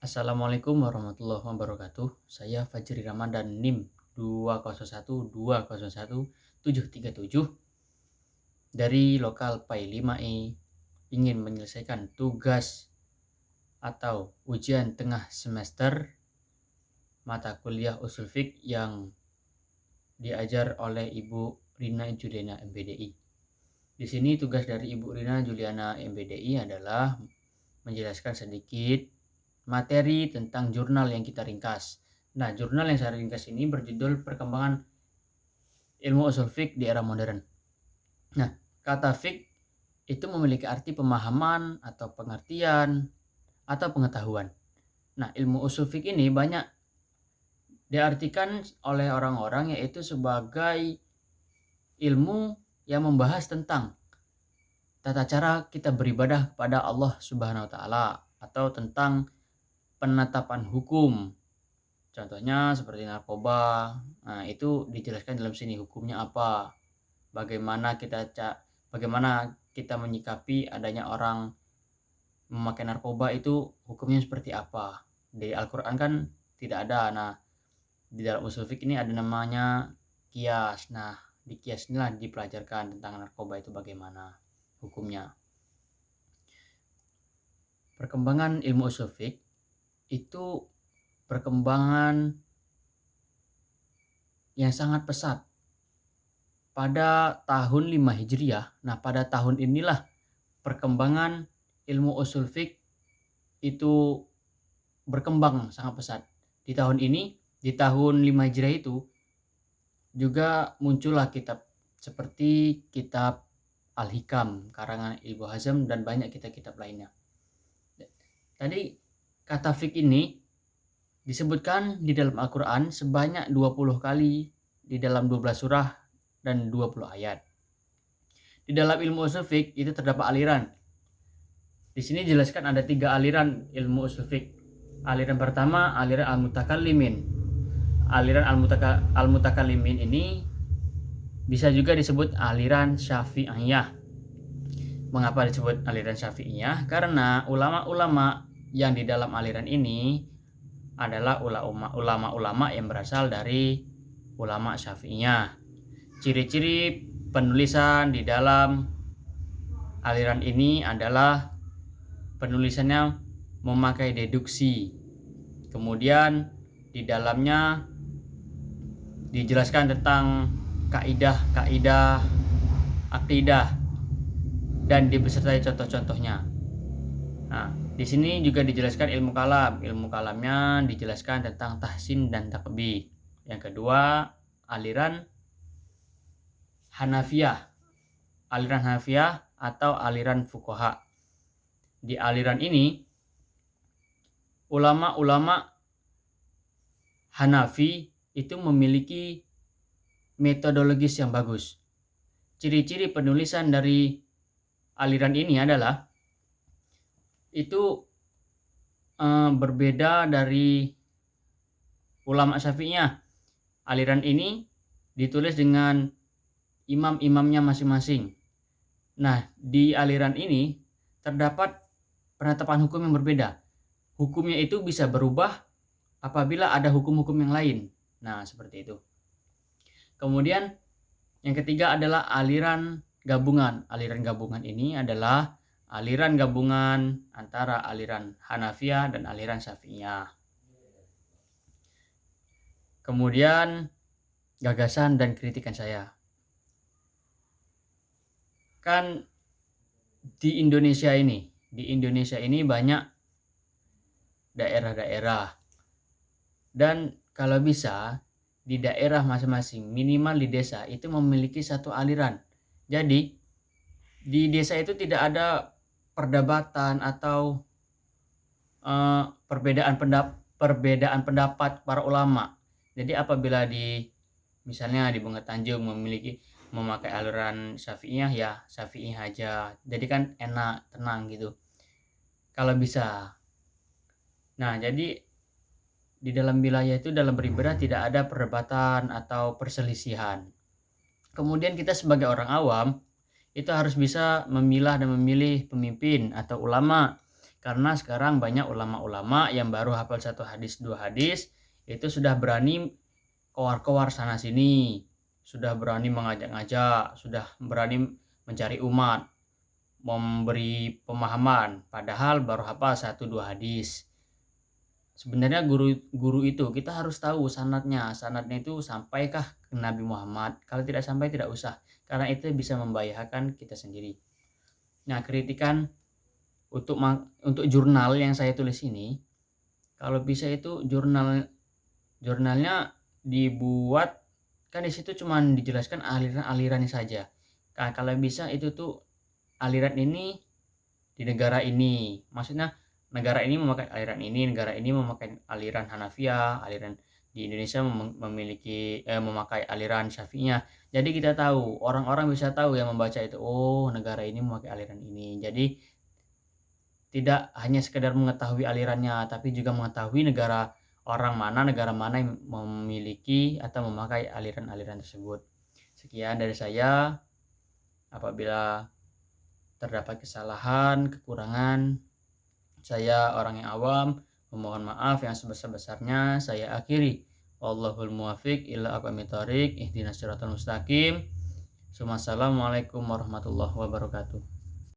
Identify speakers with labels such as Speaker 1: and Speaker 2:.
Speaker 1: Assalamualaikum warahmatullahi wabarakatuh. Saya Fajri Ramadan NIM 201201737 dari lokal PAI 5E ingin menyelesaikan tugas atau ujian tengah semester mata kuliah usul fiqh yang diajar oleh Ibu Rina Juliana MPDI. Di sini tugas dari Ibu Rina Juliana MPDI adalah menjelaskan sedikit materi tentang jurnal yang kita ringkas. Nah, jurnal yang saya ringkas ini berjudul Perkembangan Ilmu Ushul Fiqh di Era Modern. Nah, kata fiqh itu memiliki arti pemahaman atau pengertian atau pengetahuan. Nah, ilmu ushul fiqh ini banyak diartikan oleh orang-orang yaitu sebagai ilmu yang membahas tentang tata cara kita beribadah kepada Allah Subhanahu wa taala atau tentang penetapan hukum. Contohnya seperti narkoba. Nah, itu dijelaskan dalam sini hukumnya apa. Bagaimana kita menyikapi adanya orang memakai narkoba itu hukumnya seperti apa. Di Al-Qur'an kan tidak ada. Nah, di dalam usul fiqh ini ada namanya qiyas. Nah, di qiyas inilah dipelajarkan tentang narkoba itu bagaimana hukumnya. Perkembangan ilmu usul fiqh itu perkembangan yang sangat pesat pada tahun 5 Hijriah. Nah, pada tahun inilah perkembangan ilmu usul fiqh itu berkembang sangat pesat. Di tahun ini, di tahun 5 Hijriah itu juga muncullah kitab seperti kitab Al-Hikam karangan Ibnu Hazm dan banyak kitab-kitab lainnya. Tadi kata fiqh ini disebutkan di dalam Al-Quran sebanyak 20 kali di dalam 12 surah dan 20 ayat. Di dalam ilmu usul fiqh itu terdapat aliran. Di sini dijelaskan ada 3 aliran ilmu usul fiqh. Aliran pertama, aliran al-mutakallimin. Aliran al-mutakallimin ini bisa juga disebut aliran Syafi'iyah. Mengapa disebut aliran Syafi'iyah? Karena ulama-ulama yang di dalam aliran ini adalah ulama-ulama yang berasal dari ulama Syafi'iyah. Ciri-ciri penulisan di dalam aliran ini adalah penulisannya memakai deduksi. Kemudian di dalamnya dijelaskan tentang kaidah-kaidah akidah dan dibesertai contoh-contohnya. Nah, di sini juga dijelaskan ilmu kalam. Ilmu kalamnya dijelaskan tentang tahsin dan takbih. Yang kedua, aliran Hanafiyah. Aliran Hanafiyah atau aliran fuqaha. Di aliran ini ulama-ulama Hanafi itu memiliki metodologis yang bagus. Ciri-ciri penulisan dari aliran ini adalah itu berbeda dari ulama Syafi'iyah. Aliran ini ditulis dengan imam-imamnya masing-masing. Nah, di aliran ini terdapat penetapan hukum yang berbeda. Hukumnya itu bisa berubah apabila ada hukum-hukum yang lain. Nah, seperti itu. Kemudian yang ketiga adalah aliran gabungan. Aliran gabungan ini adalah aliran gabungan antara aliran Hanafiyah dan aliran Syafi'iyah. Kemudian gagasan dan kritikan saya. Kan di Indonesia ini banyak daerah-daerah. Dan kalau bisa di daerah masing-masing, minimal di desa itu memiliki satu aliran. Jadi di desa itu tidak ada perdebatan atau perbedaan pendapat para ulama. Jadi apabila misalnya di Bunga Tanjung memakai aliran Syafi'iyah, ya Syafi'iyah aja. Jadi kan enak, tenang gitu. Kalau bisa. Nah, jadi di dalam wilayah itu dalam beribadah tidak ada perdebatan atau perselisihan. Kemudian kita sebagai orang awam itu harus bisa memilah dan memilih pemimpin atau ulama. Karena sekarang banyak ulama-ulama yang baru hafal 1 hadis, 2 hadis, itu sudah berani kowar-kowar sana sini, sudah berani mengajak-ngajak, sudah berani mencari umat, memberi pemahaman, padahal baru hafal 1, 2 hadis. Sebenarnya guru itu kita harus tahu sanadnya itu sampaikah ke Nabi Muhammad, kalau tidak sampai tidak usah, karena itu bisa membahayakan kita sendiri. Nah, kritikan untuk jurnal yang saya tulis ini, kalau bisa itu jurnalnya dibuat, kan di situ cuman dijelaskan aliran-alirannya saja. Kalau bisa itu tuh aliran ini di negara ini, maksudnya negara ini memakai aliran ini, negara ini memakai aliran Hanafiyah, aliran di Indonesia memakai aliran Syafi'iyah. Jadi kita tahu, orang-orang bisa tahu yang membaca itu, oh negara ini memakai aliran ini. Jadi tidak hanya sekedar mengetahui alirannya, tapi juga mengetahui negara mana yang memiliki atau memakai aliran-aliran tersebut. Sekian dari saya. Apabila terdapat kesalahan, kekurangan, saya orang yang awam, memohon maaf yang sebesar-besarnya. Saya akhiri. Wallahul muwaffiq ila aqwamit thoriq, ihdinas siratal mustaqim. Assalamualaikum warahmatullahi wabarakatuh.